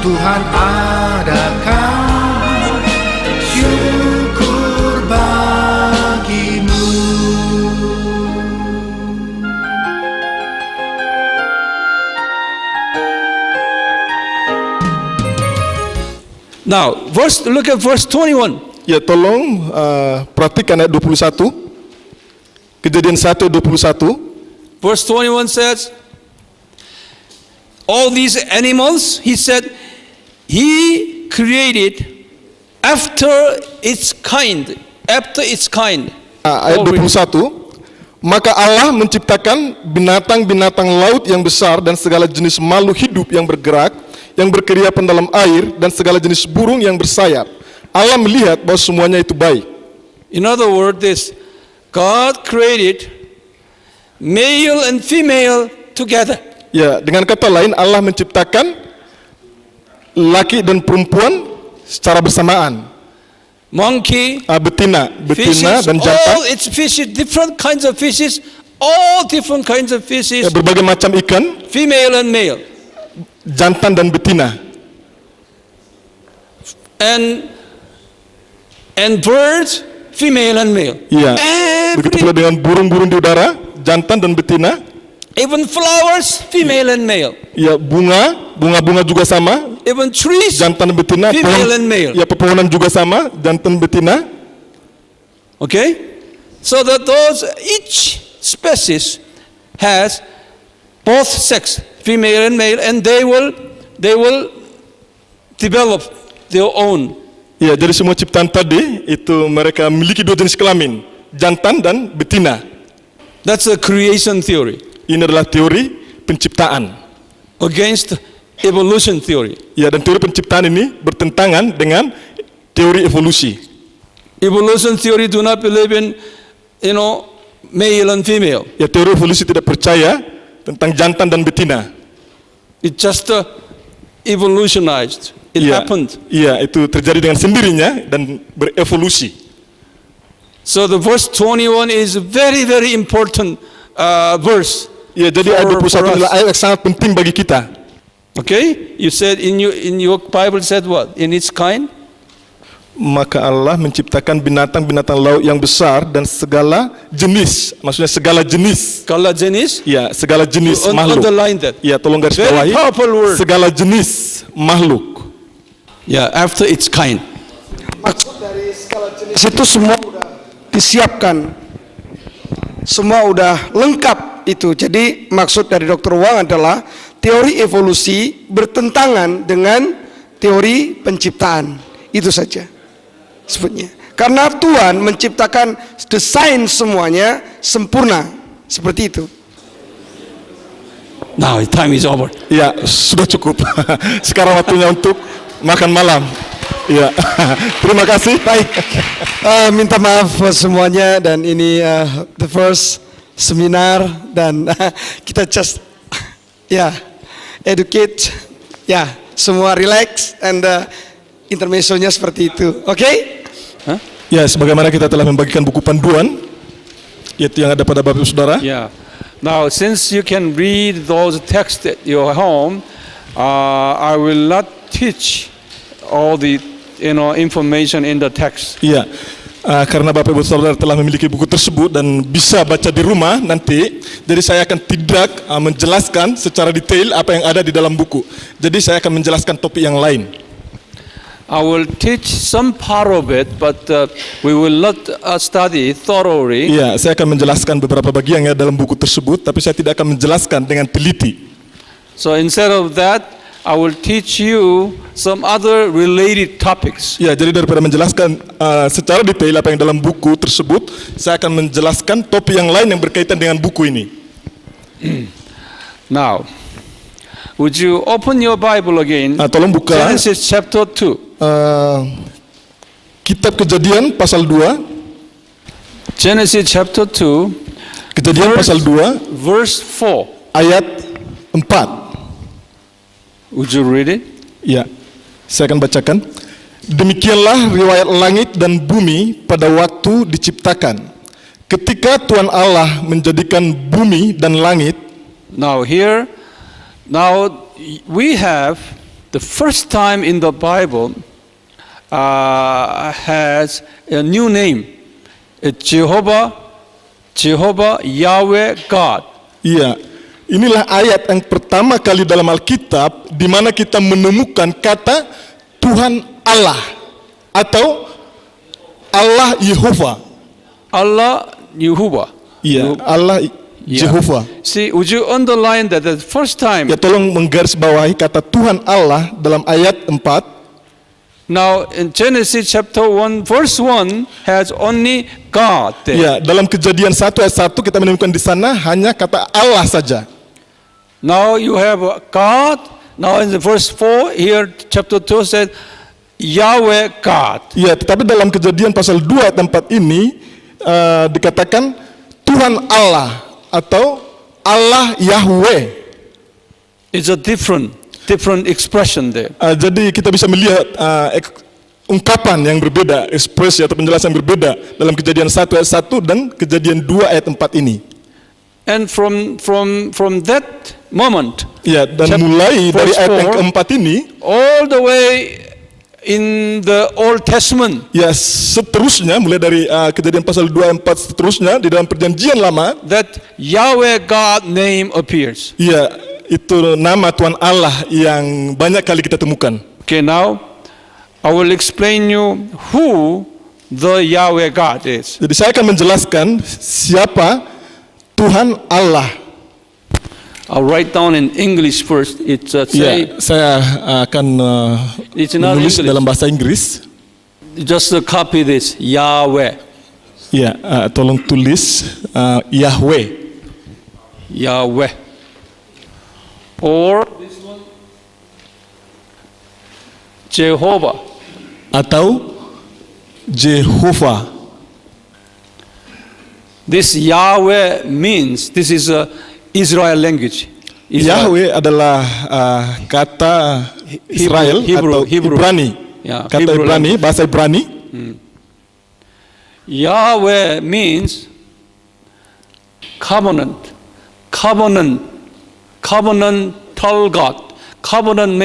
Tuhan adakan syukur bagimu. Now, look at verse 21. Ya, tolong perhatikan ayat 21. Kejadian 1 21. Verse 21 says, all these animals, he said, he created after its kind. After its kind. Ayat 21. Maka Allah menciptakan binatang-binatang laut yang besar dan segala jenis makhluk hidup yang bergerak, yang berkeriapan dalam air, dan segala jenis burung yang bersayap. Allah melihat bahwa semuanya itu baik. In other words, God created male and female together. Ya, dengan kata lain Allah menciptakan laki dan perempuan secara bersamaan. Monkey, Betina fishes, dan jantan. all its fishes, different kinds of fishes, all different kinds of fishes, Ya, berbagai macam ikan, female and male. jantan dan betina. And birds, female and male. Iya. Begitu pula dengan burung-burung di udara, jantan dan betina. Even flowers, female and male. Ya, bunga juga sama, Even trees, jantan dan betina. female and male. Ya, pepohonan juga sama, jantan betina. Okay? So that each species has both sex, female and male, and they will develop their own. Ya, jadi semua ciptaan tadi itu mereka memiliki dua jenis kelamin, jantan dan betina. That's a creation theory Ini adalah teori penciptaan. against evolution theory. Ya, dan teori penciptaan ini bertentangan dengan teori evolusi. Evolution theory do not believe in, male and female. Ya, teori evolusi tidak percaya tentang jantan dan betina. It just evolutionized. It happened. Iya, itu terjadi dengan sendirinya dan berevolusi. So the verse 21 is a very, very important verse. Ya, jadi ayat 21 adalah ayat yang sangat penting bagi kita. Okay? You said in your Bible said what? In its kind? Maka Allah menciptakan binatang-binatang laut yang besar dan segala jenis, maksudnya segala jenis. Segala jenis? Ya, segala jenis makhluk. Underline that. Ya, tolong garis Very bawahi. powerful word. Segala jenis makhluk. Yeah, after its kind. Maksud dari segala jenis itu semua udah disiapkan, semua udah lengkap itu. Jadi maksud dari Dr. Wang adalah teori evolusi bertentangan dengan teori penciptaan. Itu saja sebutnya. Karena Tuhan menciptakan desain semuanya sempurna seperti itu. Now time is over. Ya, sudah cukup. Sekarang waktunya untuk makan malam. Ya, terima kasih. Baik, minta maaf semuanya, dan ini the first seminar, dan kita just educate, semua relax, and intermezzonya seperti itu. Oke? Huh? Ya, sebagaimana kita telah membagikan buku panduan, yaitu yang ada pada Bapak Ibu Saudara. Yeah. Now, since you can read those texts at your home, I will not teach all the information in the text. Iya, karena Bapak Ibu Saudara telah memiliki buku tersebut dan bisa baca di rumah nanti, jadi saya akan tidak menjelaskan secara detail apa yang ada di dalam buku. Jadi saya akan menjelaskan topik yang lain. I will teach some part of it, but we will not study thoroughly. Iya, saya akan menjelaskan beberapa bagian dalam buku tersebut, tapi saya tidak akan menjelaskan dengan teliti. So instead of that, I will teach you some other related topics. Ya, jadi daripada menjelaskan secara detail apa yang dalam buku tersebut, saya akan menjelaskan topik yang lain yang berkaitan dengan buku ini. Now, would you open your Bible again? Tolong buka Genesis chapter 2. Kitab Kejadian pasal 2. Genesis chapter 2. Kejadian pasal 2 verse 4. ayat 4. Would you read it? Ya, saya akan bacakan. Demikianlah riwayat langit dan bumi pada waktu diciptakan. Ketika Tuhan Allah menjadikan bumi dan langit. Now we have the first time in the Bible has a new name. It's Jehovah Yahweh God. Iya, inilah ayat yang pertama kali dalam Alkitab di mana kita menemukan kata Tuhan Allah atau Allah Yehova. Allah Yehovah. Iya, Allah Yehova. See, would you underline that the first time? Ya, tolong menggarisbawahi kata Tuhan Allah dalam ayat 4. Now in Genesis chapter 1 verse 1 has only God there. Ya, dalam Kejadian 1 ayat 1 kita menemukan di sana hanya kata Allah saja. Now you have God. Now in the verse 4 here chapter 2 said Yahweh God. Ya, tetapi dalam Kejadian pasal 2 ayat 4 ini dikatakan Tuhan Allah atau Allah Yahweh. It's a different expression there. Jadi kita bisa melihat ungkapan yang berbeda, ekspresi atau penjelasan yang berbeda dalam Kejadian 1 ayat 1 dan Kejadian 2 ayat 4 ini. And from that moment, Ya, dan mulai dari verse ayat yang 4, keempat ini, all the way in the Old Testament, ya seterusnya mulai dari Kejadian pasal 2 ayat 4 seterusnya di dalam Perjanjian Lama, that Yahweh God name appears. ya itu nama Tuhan Allah yang banyak kali kita temukan. Okay, now I will explain you who the Yahweh God is. Jadi saya akan menjelaskan siapa Tuhan Allah. I'll write down in English first. It's say Ya, saya akan It's not menulis English. dalam bahasa Inggris. just copy this Yahweh. Ya, tolong tulis Yahweh. Yahweh. Or this one Jehovah. Atau Jehovah. This Yahweh means this is a Israel language. Israel. Yahweh adalah kata Israel atau Hebrew. Ibrani. Ya, Kata Hebrew Ibrani, bahasa Ibrani. Yahweh means covenantal God. Covenant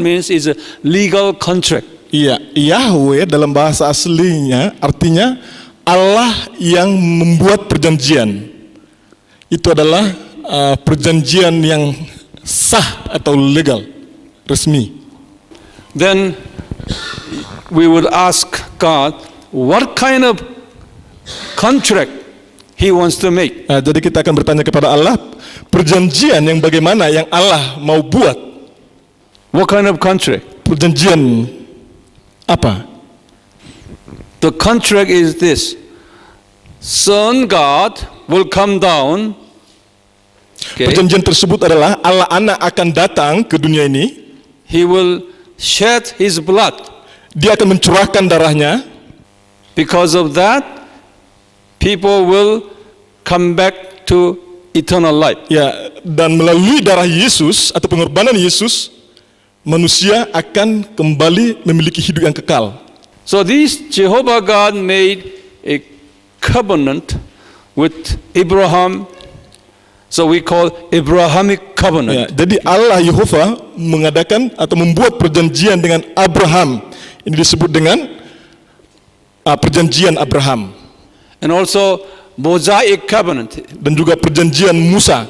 means is a legal contract. Iya, Yahweh dalam bahasa aslinya artinya Allah yang membuat perjanjian. Itu adalah perjanjian yang sah atau legal, resmi. Then we would ask God what kind of contract He wants to make. Jadi kita akan bertanya kepada Allah, perjanjian yang bagaimana yang Allah mau buat? What kind of contract? Perjanjian apa? The contract is this. Son God will come down. Okay. Perjanjian tersebut adalah Allah anak akan datang ke dunia ini. He will shed his blood. Dia akan mencurahkan darahnya. Because of that, people will come back to eternal life. Ya, dan melalui darah Yesus atau pengorbanan Yesus, manusia akan kembali memiliki hidup yang kekal. So this Jehovah God made a covenant with Abraham. So we call Abrahamic Ya, covenant. jadi Allah Yehova mengadakan atau membuat perjanjian dengan Abraham. Ini disebut dengan perjanjian Abraham. And also Mosaic covenant, Dan juga perjanjian Musa,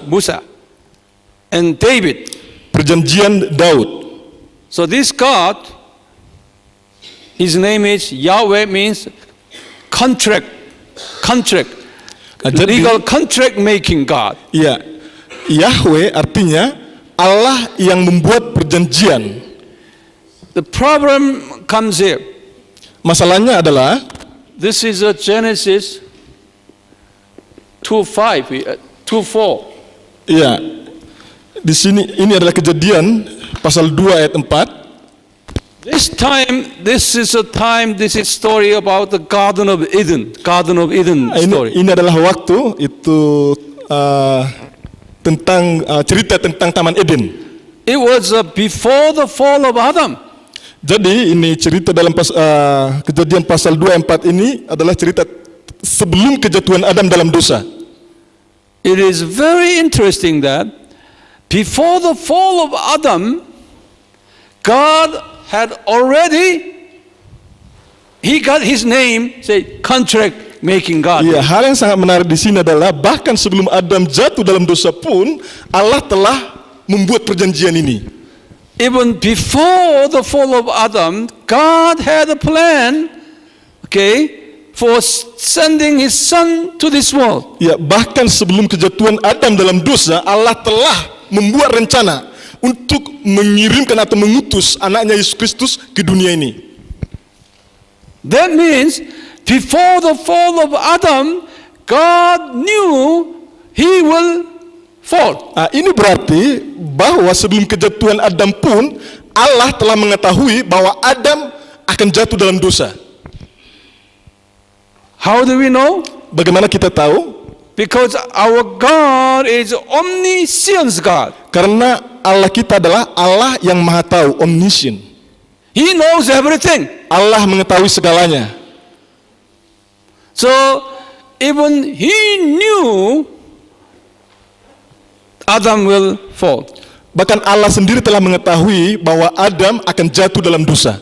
and David. perjanjian Daud. So this God, his name is Yahweh, means contract. Jadi, Legal contract making God. ya, Yahweh artinya Allah yang membuat perjanjian. The problem comes here. Masalahnya adalah This is a Genesis 2:4. ya, di sini ini adalah Kejadian pasal 2 ayat 4. This is story about the Garden of Eden story. Ini adalah waktu itu tentang cerita tentang Taman Eden. It was before the fall of Adam. Jadi ini cerita dalam Kejadian pasal 2 ayat 4 ini adalah cerita sebelum kejatuhan Adam dalam dosa. It is very interesting that before the fall of Adam, God had already, he got his name, say, contract making God. Ya, hal yang sangat menarik di sini adalah bahkan sebelum Adam jatuh dalam dosa pun Allah telah membuat perjanjian ini. Even before the fall of Adam, God had a plan, okay, for sending his son to this world. Ya, bahkan sebelum kejatuhan Adam dalam dosa, Allah telah membuat rencana untuk mengirimkan atau mengutus anaknya Yesus Kristus ke dunia ini. That means before the fall of Adam, God knew he will fall. Nah, ini berarti bahwa sebelum kejatuhan Adam pun Allah telah mengetahui bahwa Adam akan jatuh dalam dosa. How do we know? Bagaimana kita tahu? Because our God is omniscient God. Karena Allah kita adalah Allah yang maha tahu, omniscient. He knows everything. Allah mengetahui segalanya. So even he knew Adam will fall. Bahkan Allah sendiri telah mengetahui bahwa Adam akan jatuh dalam dosa.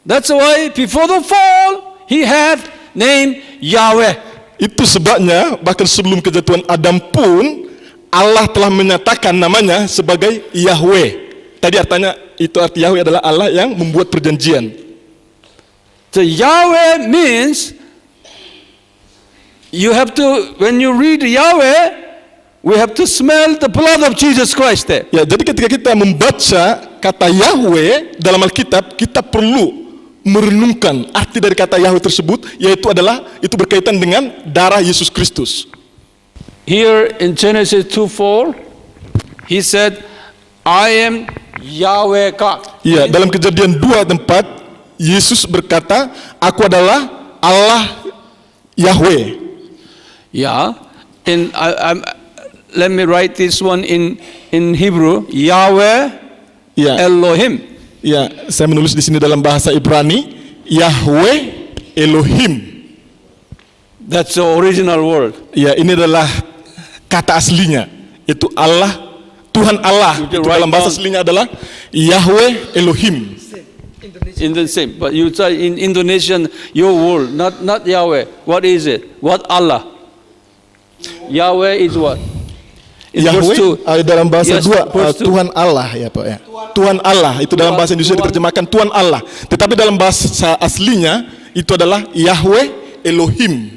That's why before the fall he had name Yahweh. Itu sebabnya bahkan sebelum kejatuhan Adam pun Allah telah menyatakan namanya sebagai Yahweh. Tadi arti Yahweh adalah Allah yang membuat perjanjian. The Yahweh means you have to, when you read Yahweh, we have to smell the blood of Jesus Christ there. Ya, jadi ketika kita membaca kata Yahweh dalam Alkitab, kita perlu merenungkan arti dari kata Yahweh tersebut, yaitu itu berkaitan dengan darah Yesus Kristus. Here in Genesis 2:4, he said, I am Yahweh God. Ya, dalam Kejadian 2:4, Yesus berkata, aku adalah Allah Yahweh. Yeah, let me write this one in Hebrew, Yahweh Ya, Elohim. ya, saya menulis di sini dalam bahasa Ibrani, Yahweh Elohim. That's the original word. Ya, ini adalah kata aslinya, itu Allah, Tuhan Allah. You can Itu write dalam bahasa down. aslinya adalah Yahweh Elohim. In the same, but you say in Indonesian, your word, not Yahweh. What is it? What Allah? Yahweh is what? In verse Yahweh 2. dalam bahasa Yes, 2 verse 2. Tuhan Allah, ya Pak ya. Tuhan Allah itu dalam bahasa Indonesia diterjemahkan Tuhan Allah. Tetapi dalam bahasa aslinya itu adalah Yahweh Elohim.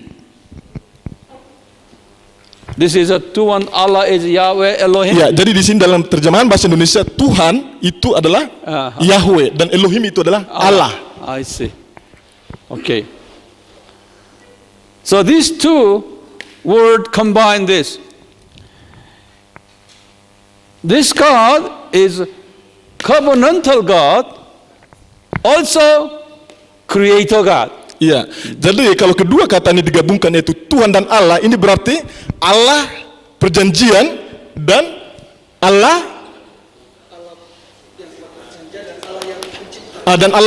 This is a Tuhan Allah is Yahweh Elohim. Ya, jadi di sini dalam terjemahan bahasa Indonesia Tuhan itu adalah Yahweh dan Elohim itu adalah Allah. I see. Okay. So these two words combine this. This God is covenantal God, also creator God. Iya. Jadi kalau kedua kata ini digabungkan yaitu Tuhan dan Allah, ini berarti Allah perjanjian dan Allah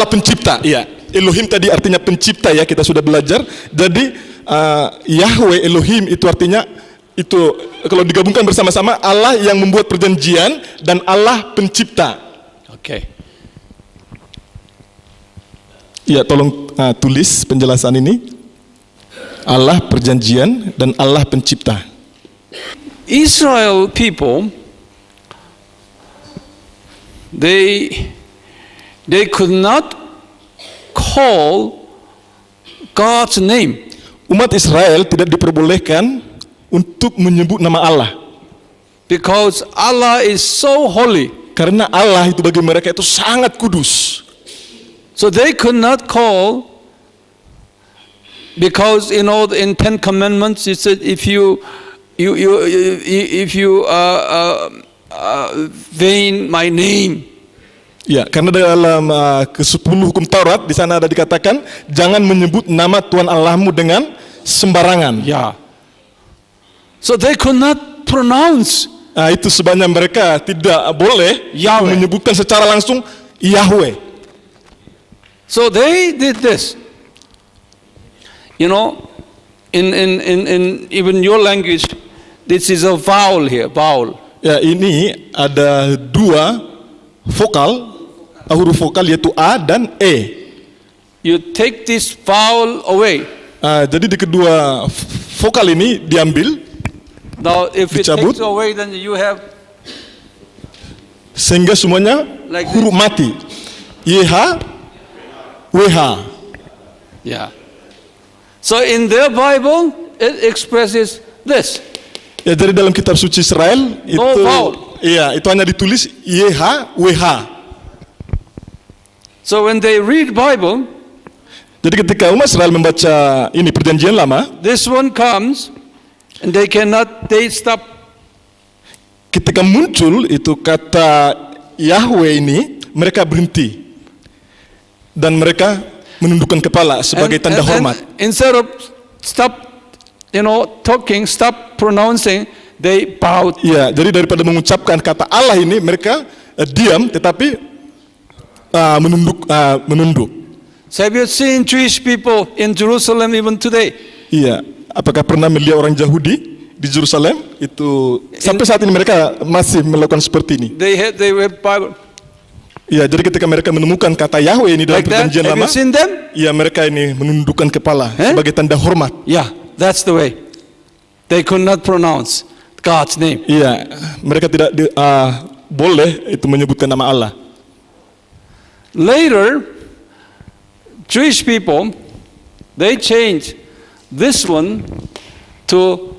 pencipta. Iya. Elohim tadi artinya pencipta ya, kita sudah belajar. Jadi Yahweh Elohim itu artinya itu kalau digabungkan bersama-sama Allah yang membuat perjanjian dan Allah pencipta. Okay. Ya, tolong tulis penjelasan ini. Allah perjanjian dan Allah pencipta. Israel people, they could not call God's name. Umat Israel tidak diperbolehkan untuk menyebut nama Allah. Because Allah is so holy. Karena Allah itu bagi mereka itu sangat kudus. So they could not call, because in Ten Commandments it said if you vain my name. Ya, karena dalam ke-10 hukum Taurat di sana ada dikatakan jangan menyebut nama Tuhan Allahmu dengan sembarangan. Yeah. So they could not pronounce. Itu sebabnya mereka tidak boleh Yahweh. menyebutkan secara langsung Yahweh. So they did this. You know, in even your language, this is a vowel here, vowel. Ya, ini ada dua vokal huruf vokal yaitu A dan E. You take this vowel away. Jadi di kedua vokal ini diambil, Now, if it Dicabut. takes away, then you have sehingga semuanya Like huruf mati. YH, WH. yeah. So in their Bible, it expresses this. Ya, jadi dalam kitab suci Israel itu, vowel. iya, itu hanya ditulis YH, WH. So when they read Bible, Jadi ketika umat Israel membaca ini perjanjian lama, this one comes, and they stop. ketika muncul itu kata Yahweh ini, mereka berhenti dan mereka menundukkan kepala sebagai tanda hormat. Instead of stop, talking, stop pronouncing, they bowed. Ya, jadi daripada mengucapkan kata Allah ini, mereka diam tetapi menunduk. So have you seen Jewish people in Jerusalem even today? Iya, apakah pernah melihat orang Yahudi di Yerusalem itu sampai saat ini mereka masih melakukan seperti ini? They have Bible Iya, jadi ketika mereka menemukan kata Yahweh ini dalam like that. perjanjian Have lama, you seen them? iya mereka ini menundukkan kepala sebagai tanda hormat. Yeah, that's the way. They could not pronounce God's name. Iya, mereka tidak boleh itu menyebutkan nama Allah. Later, Jewish people, they changed this one to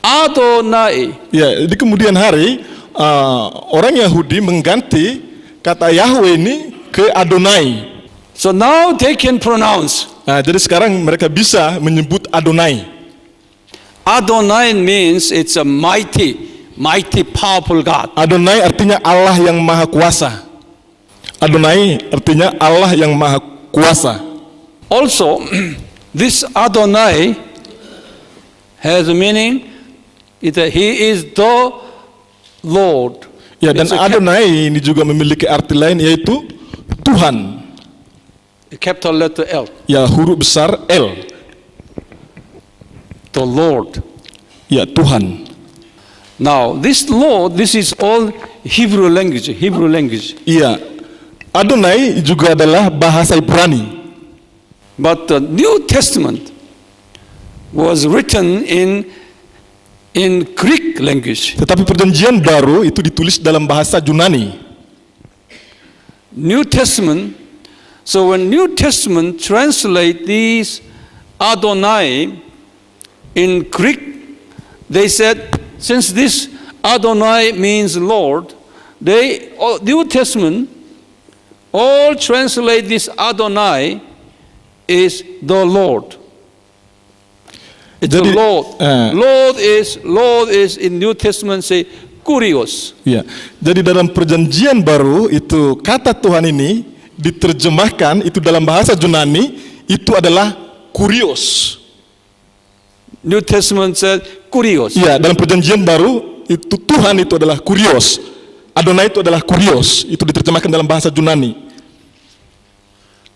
Adonai. Ya, di kemudian hari orang Yahudi mengganti kata Yahweh ini ke Adonai. So now they can pronounce. Jadi sekarang mereka bisa menyebut Adonai. Adonai means it's a mighty powerful God. Adonai artinya Allah yang maha kuasa. Adonai artinya Allah yang maha kuasa. Also, this Adonai has a meaning that he is the Lord. Ya, dan It's a Adonai ini juga memiliki arti lain yaitu Tuhan. capital letter L. Ya, huruf besar L. The Lord. Ya, Tuhan. Now, this Lord, this is all Hebrew language. Iya. Adonai juga adalah bahasa Ibrani. But the New Testament was written in Greek language. Tetapi perjanjian baru itu ditulis dalam bahasa Yunani. New Testament, so when New Testament translate these Adonai in Greek, they said, since this Adonai means Lord, New Testament all translate this Adonai is the Lord. It's the Jadi, Lord. Lord is in New Testament say Kurios. Ya. Jadi dalam perjanjian baru itu kata Tuhan ini diterjemahkan itu dalam bahasa Yunani itu adalah Kurios. New Testament said Kurios. Iya, dalam perjanjian baru itu Tuhan itu adalah Kurios. Adonai itu adalah Kurios. Itu diterjemahkan dalam bahasa Yunani.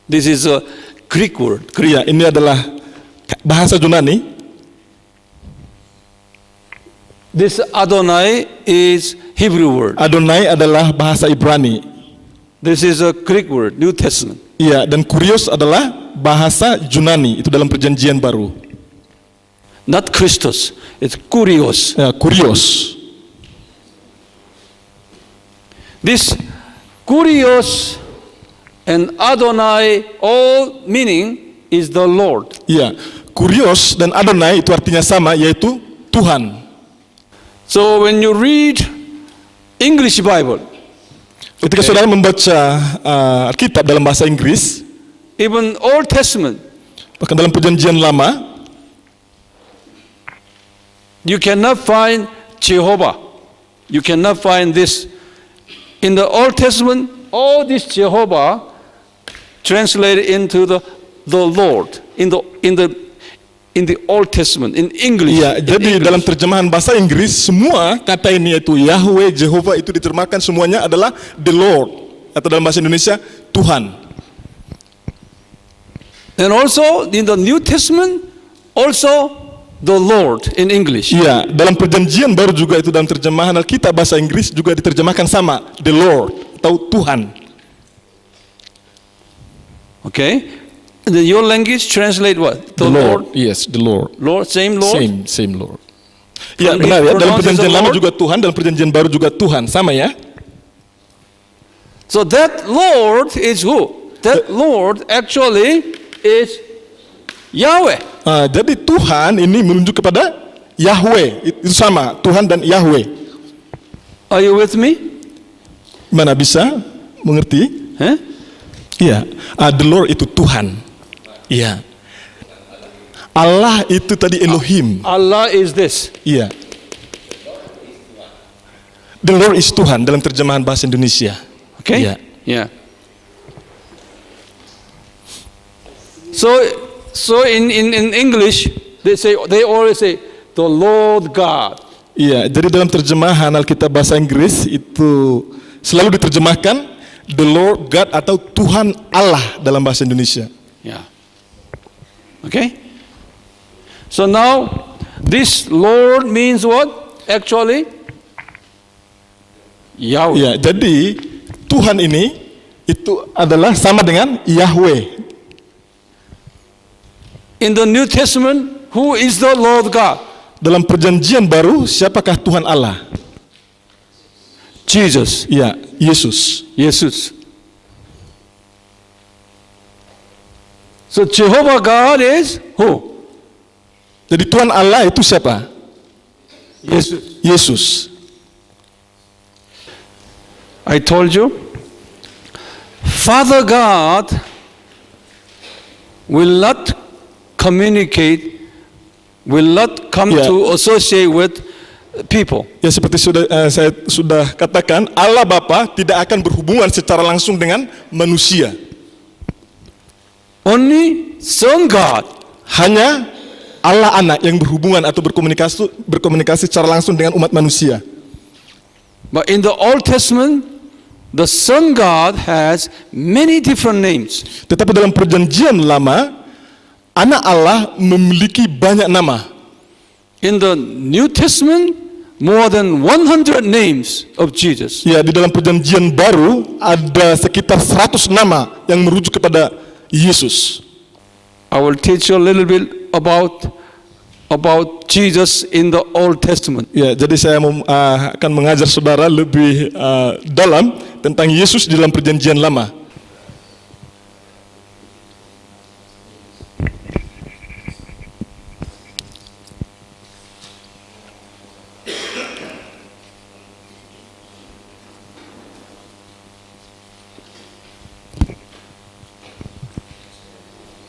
This is a Greek word. Iya, ini adalah bahasa Yunani. This Adonai is Hebrew word. Adonai adalah bahasa Ibrani. This is a Greek word, New Testament. Iya, dan Kurios adalah bahasa Yunani. Itu dalam perjanjian baru. Not Christos, it's Kurios. Ya, Kurios. This Kurios and Adonai, all meaning is the Lord. Iya, Kurios dan Adonai itu artinya sama, yaitu Tuhan. So when you read English Bible, Ketika saudara membaca Alkitab dalam bahasa Inggris, even Old Testament, bahkan dalam perjanjian lama, you cannot find Jehovah. You cannot find this. In the Old Testament, all this Jehovah translated into the Lord in the Old Testament in English. iya, jadi dalam terjemahan bahasa Inggris semua kata ini yaitu Yahweh, Jehovah itu diterjemahkan semuanya adalah the Lord, atau dalam bahasa Indonesia Tuhan. And also in the New Testament, also the Lord in English. Iya, dalam perjanjian baru juga itu dalam terjemahan Alkitab bahasa Inggris juga diterjemahkan sama, the Lord atau Tuhan. Okay? Your language translate what? The Lord. Yes, the Lord. Lord, same Lord? Same Lord. Ya, From benar ya, dalam pronounce perjanjian the lama Lord? juga Tuhan, dalam perjanjian baru juga Tuhan, sama ya. So that Lord is who? That Lord actually is Yahweh. Jadi Tuhan ini menunjuk kepada Yahweh, itu sama, Tuhan dan Yahweh. Are you with me? Mana bisa mengerti? Huh? Iya, the Lord itu Tuhan. Iya. Allah itu tadi Elohim. Allah is this. Iya. The Lord is Tuhan dalam terjemahan bahasa Indonesia. Okay? Iya. Yeah. So in English they always say the Lord God. Iya, jadi dalam terjemahan Alkitab bahasa Inggris itu selalu diterjemahkan the Lord God atau Tuhan Allah dalam bahasa Indonesia. Yeah. Okay? So now this Lord means what? Actually Yahweh. Iya, jadi Tuhan ini itu adalah sama dengan Yahweh. In the New Testament, who is the Lord God? Dalam perjanjian baru, siapakah Tuhan Allah? Jesus. Iya, Yesus. Jesus. So Jehovah God is who? Jadi Tuhan Allah itu siapa? Jesus. Yesus. I told you, Father God will not communicate, will not come Yeah. to associate with people. Ya seperti saya sudah katakan, Allah Bapa tidak akan berhubungan secara langsung dengan manusia. Only Son God. Hanya Allah Anak yang berhubungan atau berkomunikasi secara langsung dengan umat manusia. But in the Old Testament, the Son God has many different names. Tetapi dalam perjanjian lama, Anak Allah memiliki banyak nama. In the New Testament, more than 100 names of Jesus. Ya, di dalam perjanjian baru ada sekitar 100 nama yang merujuk kepada Yesus. I will teach you a little bit about Jesus in the Old Testament. Ya, jadi saya akan mengajar saudara lebih dalam tentang Yesus di dalam perjanjian lama.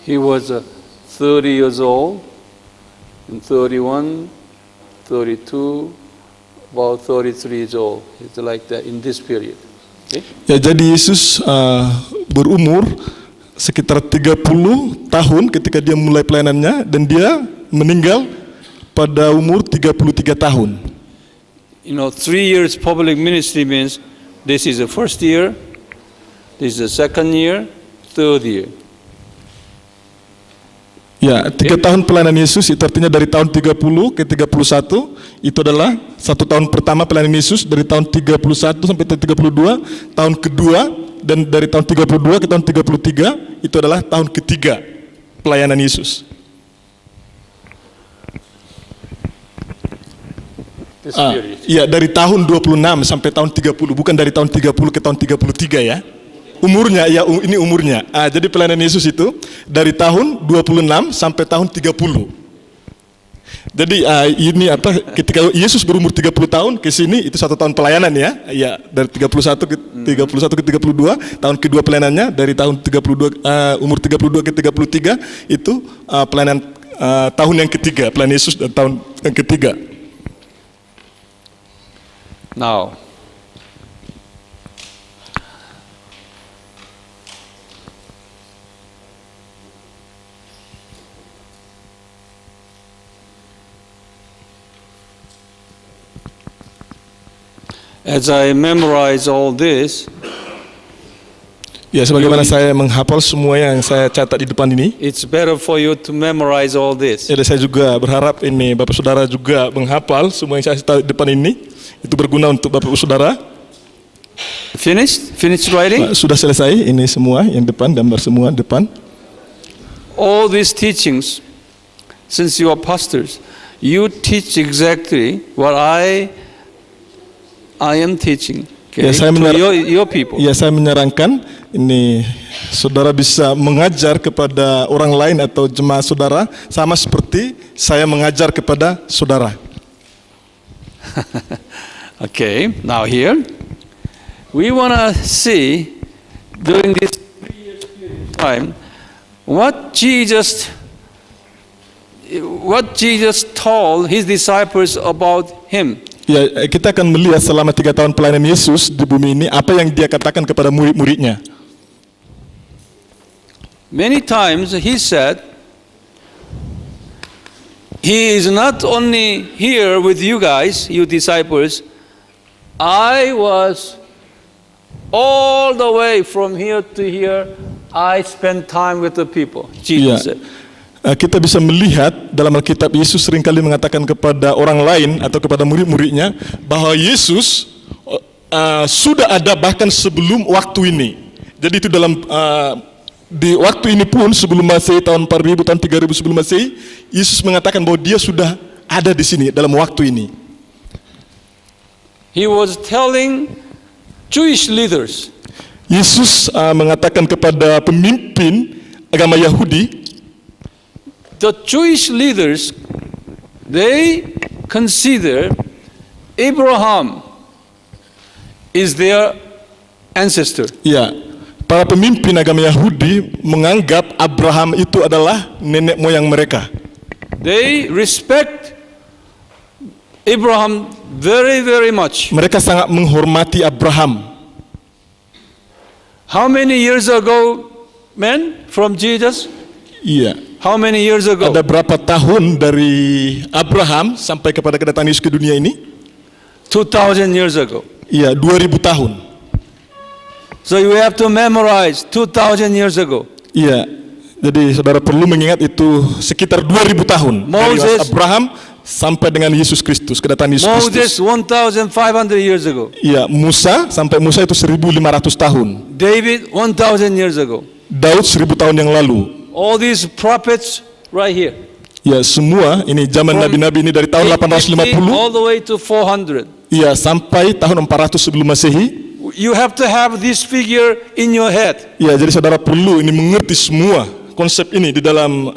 He was 30 years old, and 31, 32, about 33 years old. It's like that in this period. Okay? Ya, jadi Yesus berumur sekitar 30 tahun ketika dia mulai pelayanannya, dan dia meninggal pada umur 33 tahun. You know, 3 years public ministry means this is the first year, this is the second year, third year. Ya, 3 tahun pelayanan Yesus itu artinya dari tahun 30 ke 31, itu adalah 1 tahun pertama pelayanan Yesus, dari tahun 31 sampai tahun 32, tahun kedua, dan dari tahun 32 ke tahun 33 itu adalah tahun ketiga pelayanan Yesus. This period. Ya, dari tahun 26 sampai tahun 30, bukan dari tahun 30 ke tahun 33 ya. Umurnya, ya ini umurnya. Jadi pelayanan Yesus itu dari tahun 26 sampai tahun 30. Jadi ini apa? Ketika Yesus berumur 30 tahun ke sini itu 1 tahun pelayanan ya. Ya, dari 31 ke 32 tahun kedua pelayanannya, dari tahun 32 umur 32 ke 33 itu pelayanan tahun yang ketiga, pelayanan Yesus dan tahun yang ketiga. Now, as I memorize all this, Ya, sebagaimana saya menghafal semua yang saya catat di depan ini. It's better for you to memorize all this. Ya, dan saya juga berharap ini Bapak Saudara juga menghafal semua yang saya tahu di depan ini. Itu berguna untuk Bapak Saudara. Finished writing? Sudah selesai ini semua yang depan, gambar semua depan. All these teachings, since you are pastors, you teach exactly what I am teaching. Okay, Ya, saya to your people. Ya, saya menyarankan ini saudara bisa mengajar kepada orang lain atau jemaat saudara sama seperti saya mengajar kepada saudara. Okay, now here we want to see during this 3 years period of time what Jesus told his disciples about him. Ya, kita akan melihat selama 3 tahun pelayanan Yesus di bumi ini apa yang dia katakan kepada murid-muridnya. Many times he said, he is not only here with you guys, you disciples, I was all the way from here to here, I spent time with the people. Jesus said. Kita bisa melihat dalam Alkitab Yesus seringkali mengatakan kepada orang lain atau kepada murid-muridnya bahwa Yesus sudah ada bahkan sebelum waktu ini. Jadi itu dalam di waktu ini pun sebelum Masehi tahun 4000 tahun 3000 sebelum Masehi, Yesus mengatakan bahwa dia sudah ada di sini dalam waktu ini. He was telling Jewish leaders. Yesus mengatakan kepada pemimpin agama Yahudi. The Jewish leaders, they consider Abraham is their ancestor. Ya, para pemimpin agama Yahudi menganggap Abraham itu adalah nenek moyang mereka. They respect Abraham very, very much. Mereka sangat menghormati Abraham. How many years ago, man, from Jesus? Iya. How many years ago? Ada berapa tahun dari Abraham sampai kepada kedatangan Yesus ke dunia ini? 2000 years ago. Iya, 2000 tahun. So you have to memorize 2000 years ago. Iya. Jadi saudara perlu mengingat itu sekitar 2000 tahun dari Abraham sampai dengan Yesus Kristus, kedatangan Yesus Kristus. Moses 1500 years ago. Iya, Musa sampai Musa itu 1500 tahun. David 1000 years ago. Daud 1000 tahun yang lalu. All these prophets right here. Ya, semua ini zaman nabi-nabi ini dari tahun 850 all the way to 400. Iya, sampai tahun 400 sebelum Masehi. You have to have this figure in your head. Ya, jadi saudara perlu ini mengerti semua konsep ini di dalam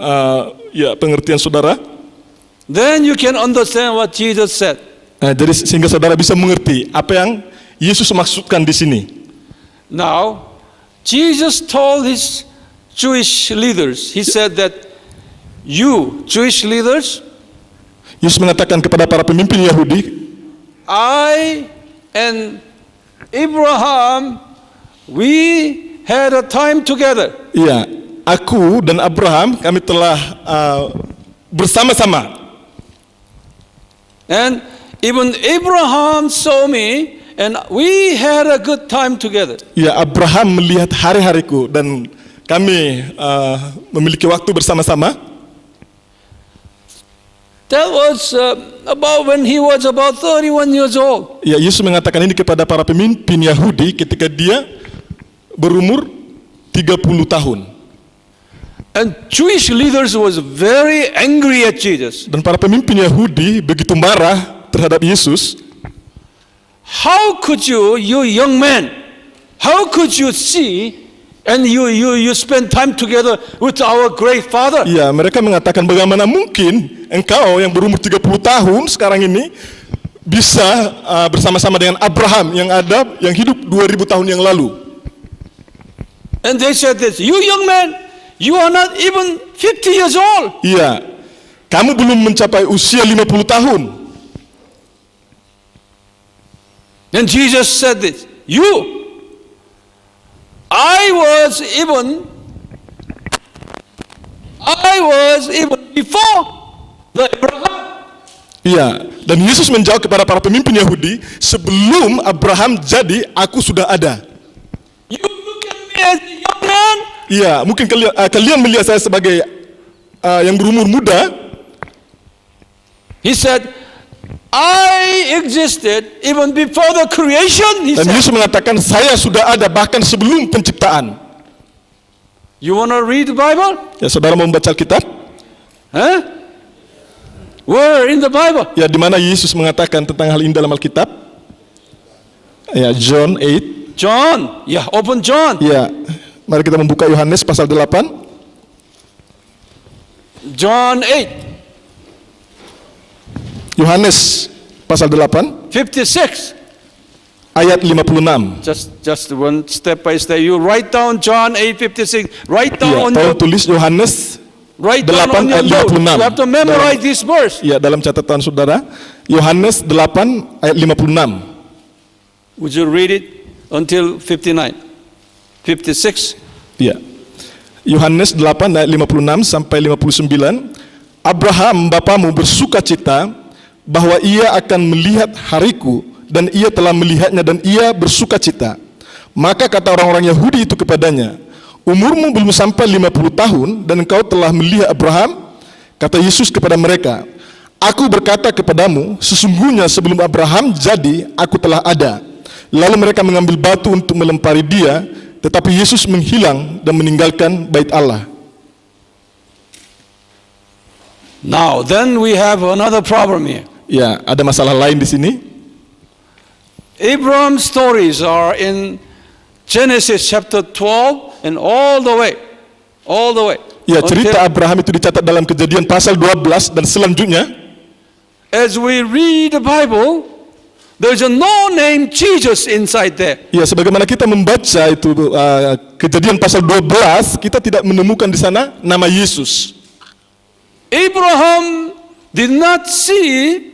ya pengertian saudara. Then you can understand what Jesus said. Jadi sehingga saudara bisa mengerti apa yang Yesus maksudkan di sini. Now, Jesus told his Jewish leaders, he said that you, Jewish leaders, Yesus mengatakan kepada para pemimpin Yahudi, I and Abraham, we had a time together. Iya, aku dan Abraham kami telah bersama-sama. And even Abraham saw me and we had a good time together. Ya, Abraham melihat hari-hariku dan kami memiliki waktu bersama-sama. That was about when he was about 31 years old. Ya, Yesus mengatakan ini kepada para pemimpin Yahudi ketika dia berumur 30 tahun. And Jewish leaders was very angry at Jesus. Dan para pemimpin Yahudi begitu marah terhadap Yesus. How could you young man, how could you see and you spend time together with our great father? Ya, mereka mengatakan bagaimana mungkin engkau yang berumur 30 tahun sekarang ini bisa bersama-sama dengan Abraham yang hidup 2000 tahun yang lalu. And they said this, you young man, you are not even 50 years old. Iya, kamu belum mencapai usia 50 tahun. And Jesus said this, I was even before the Abraham. Iya, dan Yesus menjawab kepada para pemimpin Yahudi, sebelum Abraham jadi, aku sudah ada. You look at me as a young man, Ya, mungkin kalian melihat saya sebagai yang berumur muda. he said, I existed even before the creation, he Dan said. Yesus mengatakan, saya sudah ada bahkan sebelum penciptaan. You want to read the Bible? Ya, saudara mau membaca Alkitab? Huh? Where in the Bible? Ya, di mana Yesus mengatakan tentang hal ini dalam Alkitab? Ya, John 8. John. Yeah, open John. Ya, mari kita membuka Yohanes pasal 8. John 8, Yohanes pasal 8 56. ayat 56. Just one step by step. You write down John 8:56. Write down Ya, on tolong your tulis Yohanes write down 8 on your ayat note. 56. You have to memorize this verse. Ya, dalam catatan saudara, Yohanes 8 ayat 56. Would you read it until 59? 56. Ya. Yohanes 8 ayat 56 sampai 59. Abraham bapamu bersuka cita bahwa ia akan melihat hariku, dan ia telah melihatnya dan ia bersuka cita. Maka kata orang-orang Yahudi itu kepadanya, umurmu belum sampai 50 tahun dan engkau telah melihat Abraham? Kata Yesus kepada mereka, aku berkata kepadamu, sesungguhnya sebelum Abraham jadi, aku telah ada. Lalu mereka mengambil batu untuk melempari dia, tetapi Yesus menghilang dan meninggalkan bait Allah. Now, then we have another problem here. Ya, ada masalah lain di sini. Abraham's stories are in Genesis chapter 12 and all the way. Ya, cerita Abraham itu dicatat dalam Kejadian pasal 12 dan selanjutnya. As we read the Bible, there's a no name Jesus inside there. Ya, sebagaimana kita membaca itu Kejadian pasal 12, kita tidak menemukan di sana nama Yesus. Abraham did not see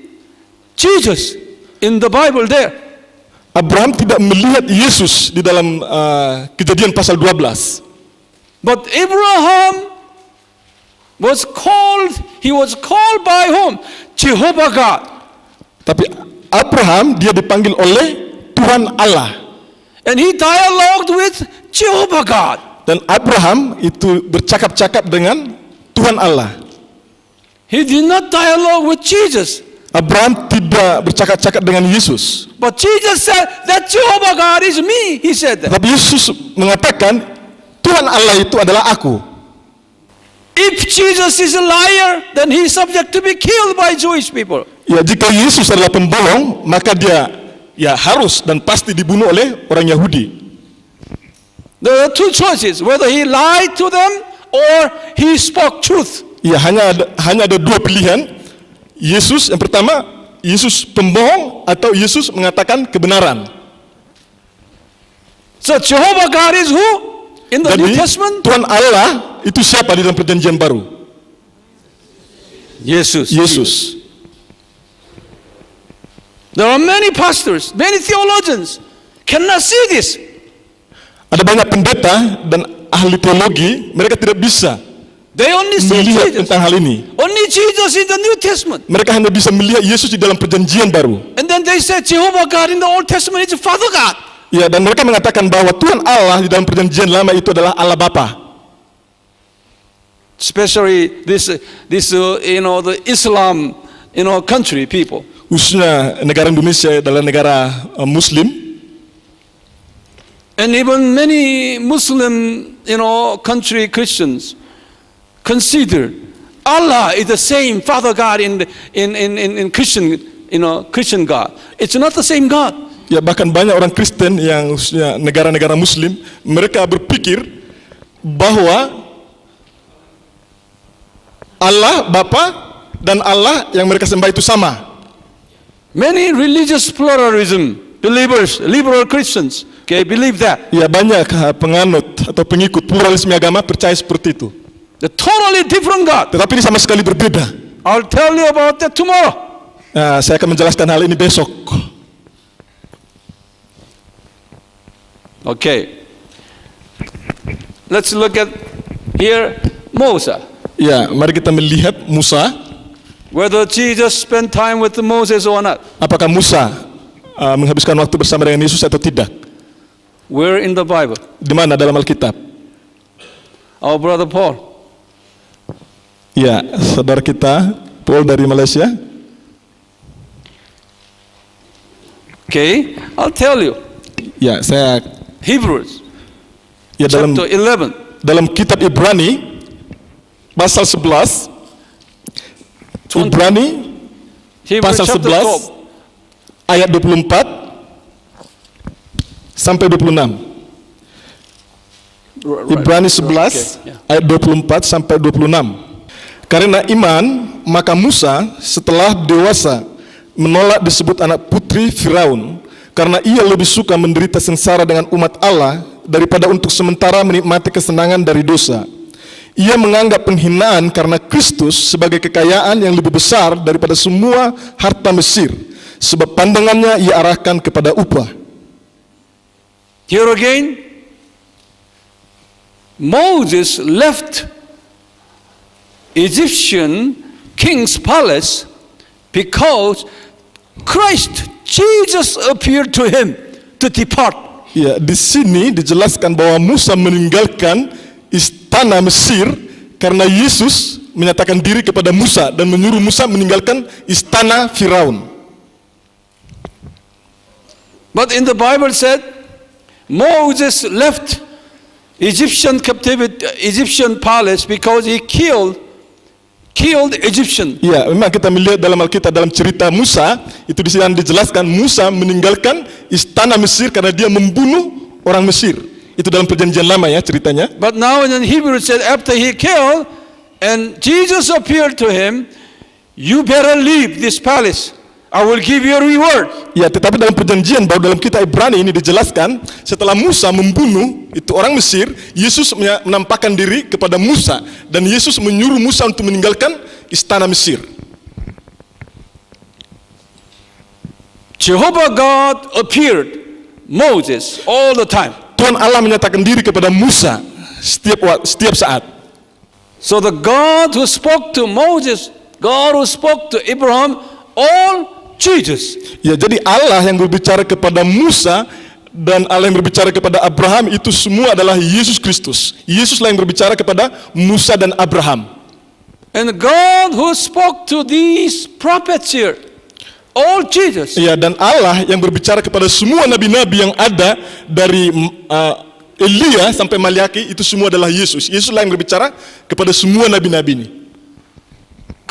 Jesus in the Bible there. Abraham tidak melihat Yesus di dalam Kejadian pasal 12. But Abraham he was called by whom? Jehovah God. Tapi Abraham dia dipanggil oleh Tuhan Allah. And he dialogued with Jehovah God. Dan Abraham itu bercakap-cakap dengan Tuhan Allah. He did not dialogue with Jesus. Abraham tidak bercakap-cakap dengan Yesus. But Jesus said that Jehovah God is me. He said that. Tapi Yesus mengatakan Tuhan Allah itu adalah aku. If Jesus is a liar, then he is subject to be killed by Jewish people. Ya, jika Yesus adalah pembohong, maka dia harus dan pasti dibunuh oleh orang Yahudi. There are two choices, whether he lied to them or he spoke truth. Ya, hanya ada dua pilihan. Yesus yang pertama, Yesus pembohong atau Yesus mengatakan kebenaran. So Jehovah God is who? In the New Jadi Testament? Tuhan Allah itu siapa di dalam perjanjian baru? Jesus. Yesus. There are many pastors, many theologians cannot see this. Ada banyak pendeta dan ahli teologi, mereka tidak bisa They only see melihat Jesus. tentang hal ini. Only Jesus in the New Testament. Mereka hanya bisa melihat Yesus di dalam perjanjian baru. And then they say Jehovah God in the Old Testament is Father God. Ya, dan mereka mengatakan bahwa Tuhan Allah di dalam perjanjian lama itu adalah Allah Bapa. Especially the Islam, country people. Khususnya negara Indonesia adalah negara Muslim. And even many Muslim, country Christians consider Allah is the same Father God in Christian, Christian God. It's not the same God. Ya, bahkan banyak orang Kristen yang khususnya negara-negara Muslim, mereka berpikir bahwa Allah Bapa dan Allah yang mereka sembah itu sama. Many religious pluralism believers, liberal Christians, believe that. Ya, banyak penganut atau pengikut pluralisme agama percaya seperti itu. The totally different God. Tetapi ini sama sekali berbeda. I'll tell you about that tomorrow. Nah, saya akan menjelaskan hal ini besok. Okay. Let's look at here Moses. Ya, mari kita melihat Musa. Whether Jesus spent time with Moses or not. Apakah Musa menghabiskan waktu bersama dengan Yesus atau tidak? Where in the Bible? Di mana dalam Alkitab? Our brother Paul. Ya, saudara kita Paul dari Malaysia. Okay, I'll tell you. Ya, saya Hebrews ya chapter 11. dalam kitab Ibrani pasal 11. 20. Ibrani Hebrews pasal chapter 11 12. ayat 24 sampai 26. Ibrani 11 Okay, yeah. ayat 24 sampai 26. Karena iman, maka Musa setelah dewasa menolak disebut anak putri Firaun, karena ia lebih suka menderita sengsara dengan umat Allah daripada untuk sementara menikmati kesenangan dari dosa. Ia menganggap penghinaan karena Kristus sebagai kekayaan yang lebih besar daripada semua harta Mesir, sebab pandangannya ia arahkan kepada upah. Here again, Moses left Egyptian king's palace because Christ, Jesus appeared to him to depart. Ya, di sini dijelaskan bahwa Musa meninggalkan istana Mesir karena Yesus menyatakan diri kepada Musa dan menyuruh Musa meninggalkan istana Firaun. But in the Bible said, Moses left Egyptian captivity, Egyptian palace because he killed Egyptian. Ya, memang kita melihat dalam Alkitab dalam cerita Musa itu di sini dijelaskan Musa meninggalkan istana Mesir karena dia membunuh orang Mesir. Itu dalam perjanjian lama ya ceritanya. But now in Hebrews said after he killed and Jesus appeared to him, you better leave this palace. I will give you a reward. Ya, tetapi dalam perjanjian baru dalam kitab Ibrani ini dijelaskan setelah Musa membunuh itu orang Mesir, Yesus menampakkan diri kepada Musa dan Yesus menyuruh Musa untuk meninggalkan istana Mesir. Jehovah God appeared Moses all the time. Tuhan Allah menyatakan diri kepada Musa setiap saat. So the God who spoke to Moses, God who spoke to Abraham, all Jesus. Ya, jadi Allah yang berbicara kepada Musa dan Allah yang berbicara kepada Abraham itu semua adalah Yesus Kristus. Yesuslah yang berbicara kepada Musa dan Abraham. And God who spoke to these prophets here, all Jesus. Ya, dan Allah yang berbicara kepada semua nabi-nabi yang ada dari Elia sampai Maliaki itu semua adalah Yesus. Yesuslah yang berbicara kepada semua nabi-nabi ini.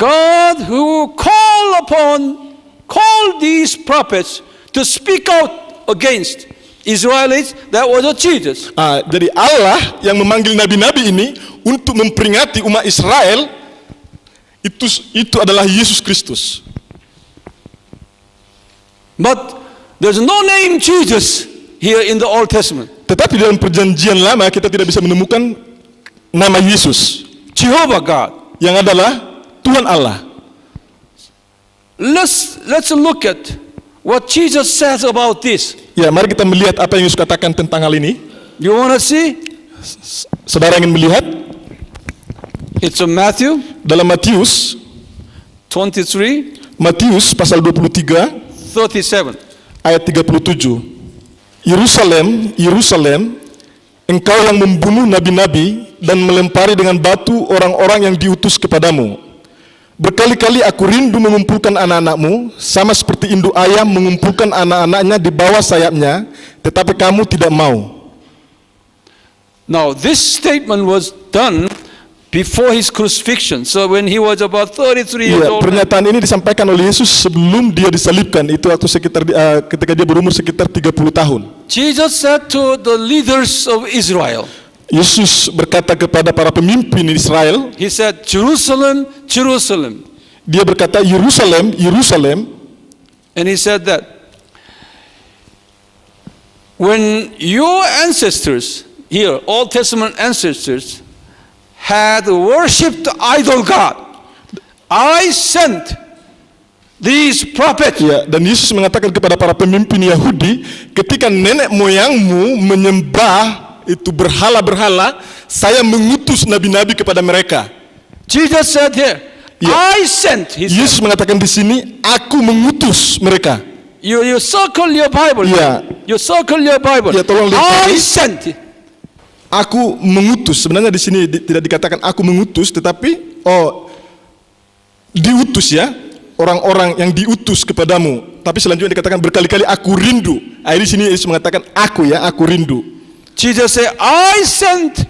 God who called these prophets to speak out against Israelites, that was Jesus. Jadi Allah yang memanggil nabi-nabi ini untuk memperingati umat Israel itu adalah Yesus Kristus. But there's no name Jesus here in the Old Testament. Tetapi dalam perjanjian lama kita tidak bisa menemukan nama Yesus Jehovah God. yang adalah Tuhan Allah. Let's look at what Jesus says about this. Ya, mari kita melihat apa yang Yesus katakan tentang hal ini. You want to see? Saudara ingin melihat? It's in Matthew Dalam Matius 23, pasal 23 37. ayat 37. Yerusalem, Yerusalem, engkau yang membunuh nabi-nabi dan melempari dengan batu orang-orang yang diutus kepadamu. Berkali-kali aku rindu mengumpulkan anak-anakmu, sama seperti induk ayam mengumpulkan anak-anaknya di bawah sayapnya, tetapi kamu tidak mau. Now this statement was done before his crucifixion. So when he was about 33 years Ya, old. pernyataan ini disampaikan oleh Yesus sebelum dia disalibkan. Itu waktu ketika dia berumur sekitar 30 tahun. Jesus said to the leaders of Israel, Yesus berkata kepada para pemimpin Israel, he said, Jerusalem, Jerusalem. dia berkata, Yerusalem, Yerusalem, And he said that when your ancestors, here, Old Testament ancestors, had worshipped idol God, I sent these prophets. ya, dan Yesus mengatakan kepada para pemimpin Yahudi, ketika nenek moyangmu menyembah itu berhala-berhala, saya mengutus nabi-nabi kepada mereka. Jesus said here, Yeah. I sent. He said, Yesus mengatakan di sini, aku mengutus mereka. you circle your Bible. Ya, You circle your Bible. Ya, tolong lihat I ini. sent. Aku mengutus. Sebenarnya di sini tidak dikatakan aku mengutus, tetapi diutus ya, orang-orang yang diutus kepadamu. Tapi selanjutnya dikatakan berkali-kali aku rindu. Di sini Yesus mengatakan aku rindu. Jesus said, I sent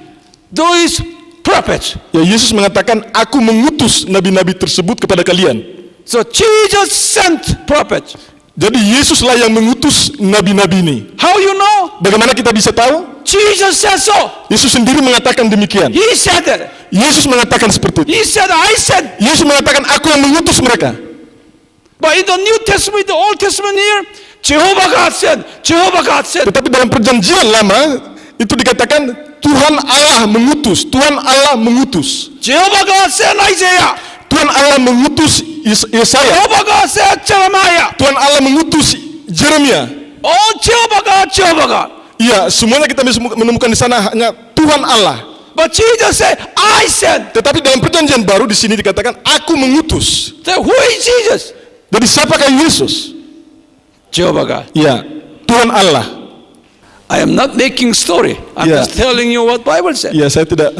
those prophets. Ya, Yesus mengatakan aku mengutus nabi-nabi tersebut kepada kalian. So Jesus sent prophets. Jadi Yesuslah yang mengutus nabi-nabi ini. How you know? Bagaimana kita bisa tahu? Jesus said so. Yesus sendiri mengatakan demikian. He said that. Yesus mengatakan seperti itu. He said, I sent. Yesus mengatakan aku yang mengutus mereka. But in the New Testament, the Old Testament here, Jehovah God sent. Jehovah God sent. Tetapi dalam perjanjian lama itu dikatakan Tuhan Allah mengutus. Tuhan Allah mengutus. Jehovah God sent Isaiah. Tuhan Allah mengutus Yesaya. Jehovah God sent Jeremiah. Tuhan Allah mengutus Jeremia. Oh, Jehovah God, Jehovah God. Iya, semuanya kita bisa menemukan di sana hanya Tuhan Allah. But Jesus said, I sent. Tetapi dalam perjanjian baru di sini dikatakan aku mengutus. So who is Jesus? Jadi siapakah Yesus? Jehovah God. Ya, Tuhan Allah. I am not making story. I'm Yeah. just telling you what Bible said. Ya, saya tidak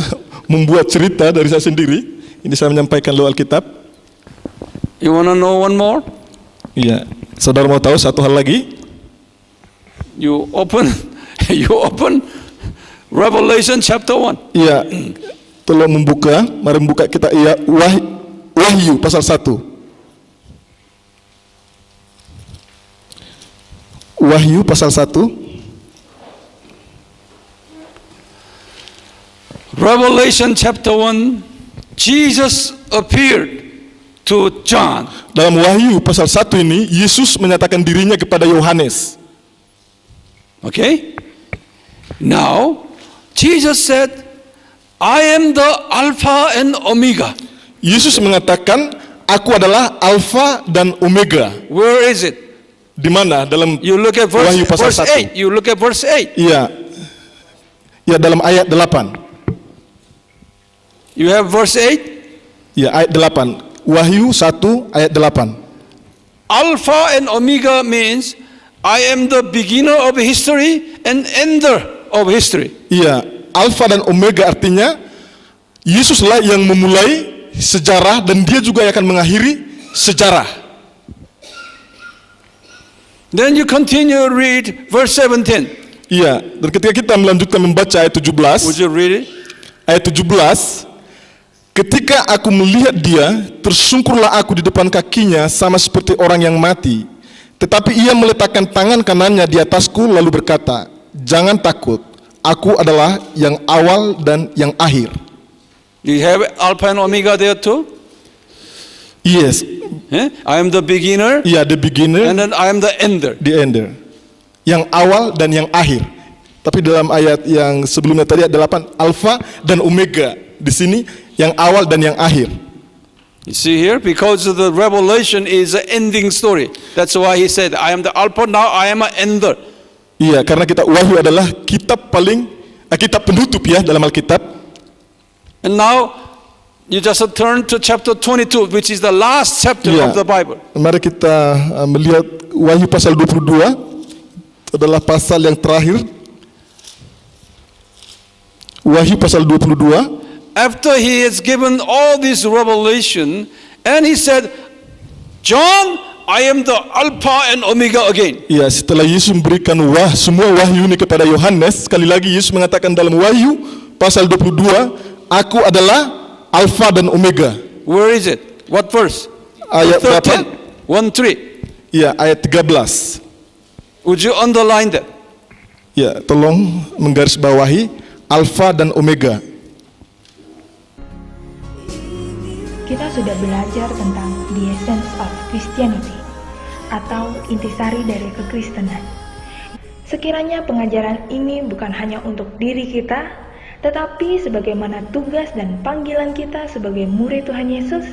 membuat cerita dari saya sendiri. Ini saya menyampaikan lewat Alkitab. You want to know one more? Iya, saudara mau tahu satu hal lagi? You open Revelation chapter 1. Iya, tolong membuka. Mari membuka kita. Iya, Wahyu pasal 1. Wahyu pasal 1. Revelation chapter 1. Jesus appeared to John. Dalam Wahyu pasal 1 ini, Yesus menyatakan dirinya kepada Yohanes. Okay? Now, Jesus said, I am the Alpha and Omega. Yesus mengatakan, aku adalah Alfa dan Omega. Where is it? Di mana? Dalam You look at Wahyu pasal verse 1. 8. You look at verse 8. Iya. Ya, dalam ayat 8. You have verse 8. Ya, ayat 8. Wahyu 1 ayat 8. Alpha and Omega means I am the beginner of history and ender of history. Iya, Alfa dan Omega artinya Yesuslah yang memulai sejarah dan dia juga yang akan mengakhiri sejarah. Then you continue read verse 17. Iya, dan ketika kita melanjutkan membaca ayat 17, Would you read it? ayat 17, ketika aku melihat dia, tersungkurlah aku di depan kakinya sama seperti orang yang mati. Tetapi ia meletakkan tangan kanannya di atasku lalu berkata, jangan takut, aku adalah yang awal dan yang akhir. Do you have Alpha and Omega there too? Yes, I am the beginner iya, the beginner, and then I am the ender. the ender. Yang awal dan yang akhir. Tapi dalam ayat yang sebelumnya tadi ada 8, Alfa dan Omega. Di sini yang awal dan yang akhir. You see here, because of the revelation is an ending story. That's why he said, I am the Alpha, now I am an ender. Iya, karena Wahyu adalah kitab kitab penutup ya dalam Alkitab. And now you just turn to chapter 22, which is the last chapter Iya. of the Bible. Mari kita melihat Wahyu pasal 22. Itu adalah pasal yang terakhir. Wahyu pasal 22. After he has given all this revelation, and he said, John, I am the Alpha and Omega again. Ya, setelah Yesus memberikan semua wahyu ini kepada Yohanes, sekali lagi Yesus mengatakan dalam Wahyu pasal 22, aku adalah Alfa dan Omega. Where is it? What verse? Ayat berapa? 1:3. Ya, ayat 13. Would you underline that? Ya, tolong menggarisbawahi Alfa dan Omega. Kita sudah belajar tentang the essence of Christianity atau intisari dari kekristenan. Sekiranya pengajaran ini bukan hanya untuk diri kita, tetapi sebagaimana tugas dan panggilan kita sebagai murid Tuhan Yesus,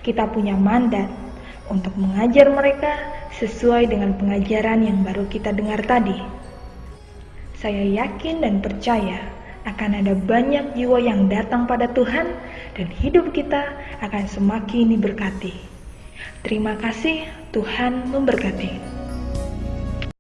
kita punya mandat untuk mengajar mereka sesuai dengan pengajaran yang baru kita dengar tadi. Saya yakin dan percaya akan ada banyak jiwa yang datang pada Tuhan dan hidup kita akan semakin diberkati. Terima kasih, Tuhan memberkati.